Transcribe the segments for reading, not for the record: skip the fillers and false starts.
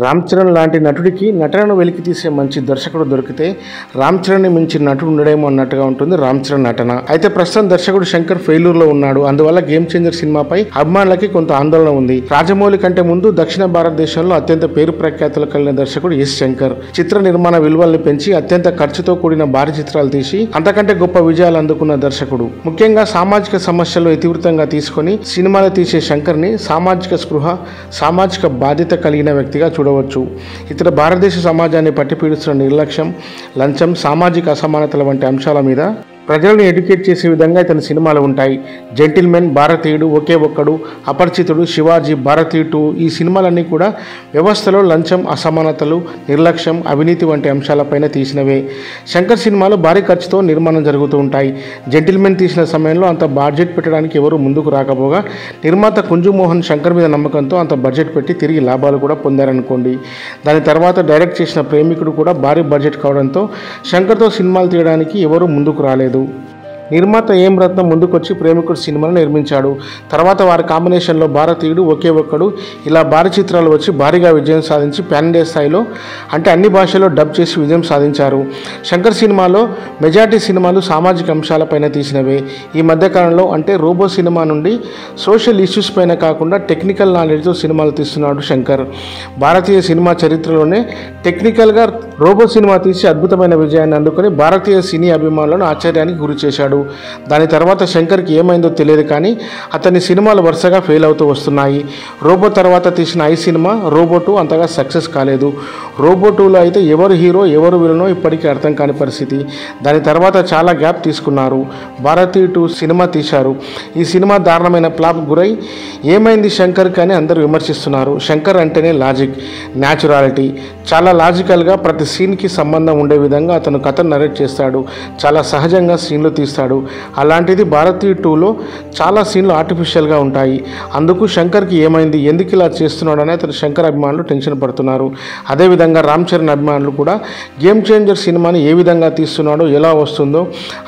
రామ్ చరణ్ లాంటి నటుడికి నటనను వెలికి తీసే మంచి దర్శకుడు దొరికితే రామ్ చరణ్ని మించిన నటుడు ఉండడేమో అన్నట్టుగా ఉంటుంది రామ్ చరణ్ నటన. అయితే ప్రస్తుతం దర్శకుడు శంకర్ ఫెయిల్యూర్లో ఉన్నాడు. అందువల్ల గేమ్ చేంజర్ సినిమాపై అభిమానులకి కొంత ఆందోళన ఉంది. రాజమౌళి కంటే ముందు దక్షిణ భారతదేశంలో అత్యంత పేరు ప్రఖ్యాతులు కలిగిన దర్శకుడు ఎస్ శంకర్. చిత్ర నిర్మాణ విలువల్ని పెంచి అత్యంత ఖర్చుతో కూడిన భారీ చిత్రాలు తీసి అంతకంటే గొప్ప విజయాలు అందుకున్న దర్శకుడు. ముఖ్యంగా సామాజిక సమస్యలు ఇతివృత్తంగా తీసుకుని సినిమాలు తీసే శంకర్ ని సామాజిక స్పృహ, సామాజిక బాధ్యత కలిగిన వ్యక్తిగా చూడవచ్చు. ఇతర భారతదేశ సమాజాన్ని పట్టిపీడుస్తున్న నిర్లక్ష్యం, లంచం, సామాజిక అసమానతల వంటి అంశాల మీద ప్రజలను ఎడ్యుకేట్ చేసే విధంగా ఇతని సినిమాలు ఉంటాయి. జెంటిల్మెన్, భారతీయుడు, ఒకే ఒక్కడు, అపరిచితుడు, శివాజీ, భారతీయుడు 2 ఈ సినిమాలన్నీ కూడా వ్యవస్థలో లంచం, అసమానతలు, నిర్లక్ష్యం, అవినీతి వంటి అంశాలపైన తీసినవే. శంకర్ సినిమాలు భారీ ఖర్చుతో నిర్మాణం జరుగుతూ ఉంటాయి. జెంటిల్మెన్ తీసిన సమయంలో అంత బడ్జెట్ పెట్టడానికి ఎవరు ముందుకు రాకపోగా నిర్మాత కుంజు మోహన్ శంకర్ మీద నమ్మకంతో అంత బడ్జెట్ పెట్టి తిరిగి లాభాలు కూడా పొందారనుకోండి. దాని తర్వాత డైరెక్ట్ చేసిన ప్రేమికుడు కూడా భారీ బడ్జెట్ కావడంతో శంకర్తో సినిమాలు తీయడానికి ఎవరు ముందుకు రాలేదు. నిర్మాత ఏం రత్నం ముందుకొచ్చి ప్రేమికుడు సినిమాను నిర్మించాడు. తర్వాత వారి కాంబినేషన్లో భారతీయుడు, ఒకే ఒక్కడు ఇలా భారీ చిత్రాలు వచ్చి భారీగా విజయం సాధించి పాన్ ఇండియా స్థాయిలో అంటే అన్ని భాషల్లో డబ్ చేసి విజయం సాధించారు. శంకర్ సినిమాలో మెజారిటీ సినిమాలు సామాజిక అంశాలపైన తీసినవే. ఈ మధ్యకాలంలో అంటే రోబో సినిమా నుండి సోషల్ ఇష్యూస్ పైన కాకుండా టెక్నికల్ నాలెడ్జ్తో సినిమాలు తీస్తున్నాడు శంకర్. భారతీయ సినిమా చరిత్రలోనే టెక్నికల్గా రోబో సినిమా తీసి అద్భుతమైన విజయాన్ని అందుకొని భారతీయ సినీ అభిమానులను ఆశ్చర్యానికి గురి చేశాడు. దాని తర్వాత శంకర్కి ఏమైందో తెలియదు కానీ అతని సినిమాలు వరుసగా ఫెయిల్ అవుతూ వస్తున్నాయి. రోబో తర్వాత తీసిన ఐ సినిమా రోబో 2 అంతగా సక్సెస్ కాలేదు. రోబో 2లో అయితే ఎవరు హీరో ఎవరు విలనో ఇప్పటికీ అర్థం కాని పరిస్థితి. దాని తర్వాత చాలా గ్యాప్ తీసుకున్నారు. భారతీయుడు 2 సినిమా తీశారు. ఈ సినిమా దారుణమైన ఫ్లాప్ గురై ఏమైంది శంకర్ కానీ అందరూ విమర్శిస్తున్నారు. శంకర్ అంటేనే లాజిక్, న్యాచురాలిటీ, చాలా లాజికల్గా ప్రతి సీన్కి సంబంధం ఉండే విధంగా అతను కథను నరేట్ చేస్తాడు. చాలా సహజంగా సీన్లు తీస్తాడు. అలాంటిది భారతీయుడు 2లో చాలా సీన్లు ఆర్టిఫిషియల్గా ఉంటాయి. అందుకు శంకర్కి ఏమైంది, ఎందుకు ఇలా చేస్తున్నాడని అతను శంకర్ అభిమానులు టెన్షన్ పడుతున్నారు. అదేవిధంగా రామ్ చరణ్ అభిమానులు కూడా గేమ్ చేంజర్ సినిమాని ఏ విధంగా తీస్తున్నాడో, ఎలా వస్తుందో,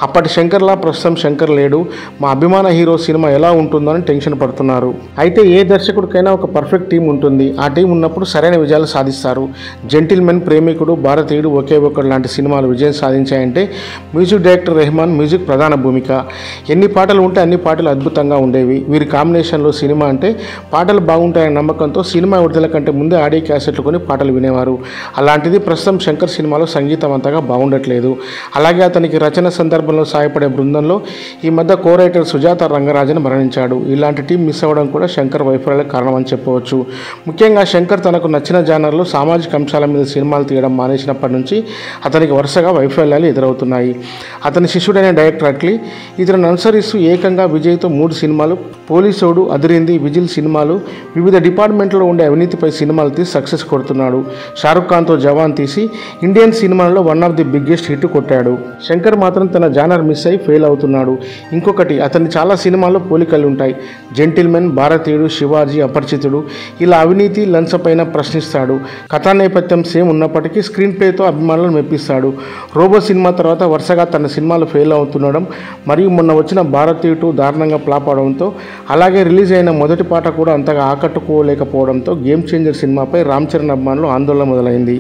అప్పటి శంకర్లా ప్రస్తుతం శంకర్ లేడు, మా అభిమాన హీరో సినిమా ఎలా ఉంటుందో అని టెన్షన్ పడుతున్నారు. అయితే ఏ దర్శకుడికైనా ఒక పర్ఫెక్ట్ టీం ఉంటుంది. ఆ టీం ఉన్నప్పుడు సరైన విజయాలు సాధిస్తారు. జెంటిల్మెన్, ప్రేమికుడు, భారతీయుడు, ఒకే ఒక్కడు లాంటి సినిమాలు విజయం సాధించాయంటే మ్యూజిక్ డైరెక్టర్ రెహమాన్ మ్యూజిక్ ప్రధాన భూమిక. ఎన్ని పాటలు ఉంటే అన్ని పాటలు అద్భుతంగా ఉండేవి. వీరి కాంబినేషన్లో సినిమా అంటే పాటలు బాగుంటాయనే నమ్మకంతో సినిమా విడుదల కంటే ముందే ఆడియో క్యాసెట్లు కొని పాటలు వినేవారు. అలాంటిది ప్రస్తుతం శంకర్ సినిమాలో సంగీతం అంతగా బాగుండట్లేదు. అలాగే అతనికి రచన సందర్భంలో సహాయపడే బృందంలో ఈ మధ్య కో రైటర్ సుజాత రంగరాజన్ మరణించాడు. ఇలాంటి టీం మిస్ అవ్వడం కూడా శంకర్ వైఫల్యాలకు కారణం అని చెప్పవచ్చు. ముఖ్యంగా శంకర్ తనకు నచ్చిన జానర్లో సామాజిక అంశాల మీద సినిమాలు తీయడం మానేసినప్పటి నుంచి అతనికి వరుసగా వైఫల్యాలు ఎదురవుతున్నాయి. అతని శిష్యుడైన డైరెక్టర్ అట్లీ ఇతను అనుసరిస్తూ ఏకంగా విజయ్తో 3 సినిమాలు, పోలీసోడు, అదిరింది, విజిల్ సినిమాలు, వివిధ డిపార్ట్మెంట్లో ఉండే అవినీతిపై సినిమాలు తీసి సక్సెస్ కొడుతున్నాడు. షారుఖ్ ఖాన్తో జవాన్ తీసి ఇండియన్ సినిమాల్లో one of the biggest hit కొట్టాడు. శంకర్ మాత్రం తన జానర్ మిస్ అయి ఫెయిల్ అవుతున్నాడు. ఇంకొకటి, అతని చాలా సినిమాల్లో పోలికలు ఉంటాయి. జెంటిల్మెన్, భారతీయుడు, శివాజీ, అపరిచితుడు ఇలా అవినీతి, లంచపైన ప్రశ్నిస్తాడు. కథా నేపథ్యం సేమ్ ఉన్నప్పటికీ స్క్రీన్ ప్లేతో అభిమానులను మెప్పిస్తాడు. రోబో సినిమా తర్వాత వరుసగా తన సినిమాలు ఫెయిల్ అవుతుండడం మరియు మొన్న వచ్చిన భారతీయుడు దారుణంగా ఫ్లాప్ అవడంతో, అలాగే రిలీజ్ అయిన మొదటి పాట కూడా అంతగా ఆకట్టుకోలేకపోవడంతో గేమ్ చేంజర్ సినిమాపై రామ్ చరణ్ అభిమానులు ఆందోళన మొదలైంది.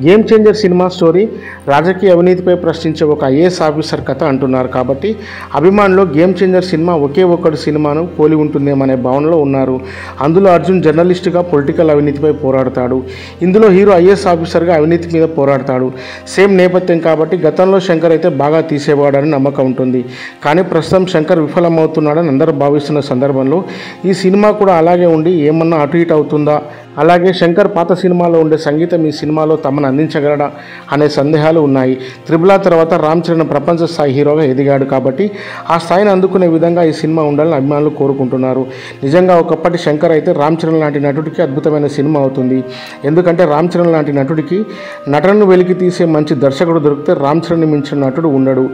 గేమ్ చేంజర్ సినిమా స్టోరీ రాజకీయ అవినీతిపై ప్రశ్నించే ఒక ఐఏఎస్ ఆఫీసర్ కథ అంటున్నారు. కాబట్టి అభిమానులు గేమ్ చేంజర్ సినిమా ఒకే ఒక్కడు సినిమాను పోలి ఉంటుందేమనే భావనలో ఉన్నారు. అందులో అర్జున్ జర్నలిస్టుగా పొలిటికల్ అవినీతిపై పోరాడతాడు. ఇందులో హీరో ఐఏఎస్ ఆఫీసర్గా అవినీతి మీద పోరాడతాడు. సేమ్ నేపథ్యం కాబట్టి గతంలో శంకర్ అయితే బాగా తీసేవాడని నమ్మకం ఉంటుంది. కానీ ప్రస్తుతం శంకర్ విఫలమవుతున్నాడని అందరూ భావిస్తున్న సందర్భంలో ఈ సినిమా కూడా అలాగే ఉండి ఏమన్నా అటు ఇటు అవుతుందా, అలాగే శంకర్ పాత సినిమాలో ఉండే సంగీతం ఈ సినిమాలో తమను అందించగలడా అనే సందేహాలు ఉన్నాయి. త్రిబుల్ ఆర్ తర్వాత రామ్ చరణ్ ప్రపంచ స్థాయి హీరోగా ఎదిగాడు కాబట్టి ఆ స్థాయిని అందుకునే విధంగా ఈ సినిమా ఉండాలని అభిమానులు కోరుకుంటున్నారు. నిజంగా ఒకప్పటి శంకర్ అయితే రామ్ చరణ్ లాంటి నటుడికి అద్భుతమైన సినిమా అవుతుంది. ఎందుకంటే రామ్ చరణ్ లాంటి నటుడికి నటనను వెలికి తీసే మంచి దర్శకుడు దొరికితే రామ్ చరణ్ని మించిన నటుడు ఉండడు.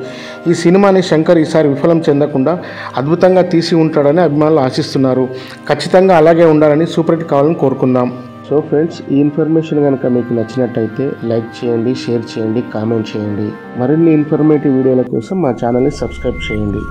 ఈ సినిమాని శంకర్ ఈసారి విఫలం చెందకుండా అద్భుతంగా తీసి ఉంటాడని అభిమానులు ఆశిస్తున్నారు. ఖచ్చితంగా అలాగే ఉండాలని సూపర్ హిట్ కావాలని కోరుకుందాం. సో ఫ్రెండ్స్, ఈ ఇన్ఫర్మేషన్ కనుక మీకు నచ్చినట్టయితే లైక్ చేయండి, షేర్ చేయండి, కామెంట్ చేయండి. మరిన్ని ఇన్ఫర్మేటివ్ వీడియోల కోసం మా ఛానల్ని సబ్స్క్రైబ్ చేయండి.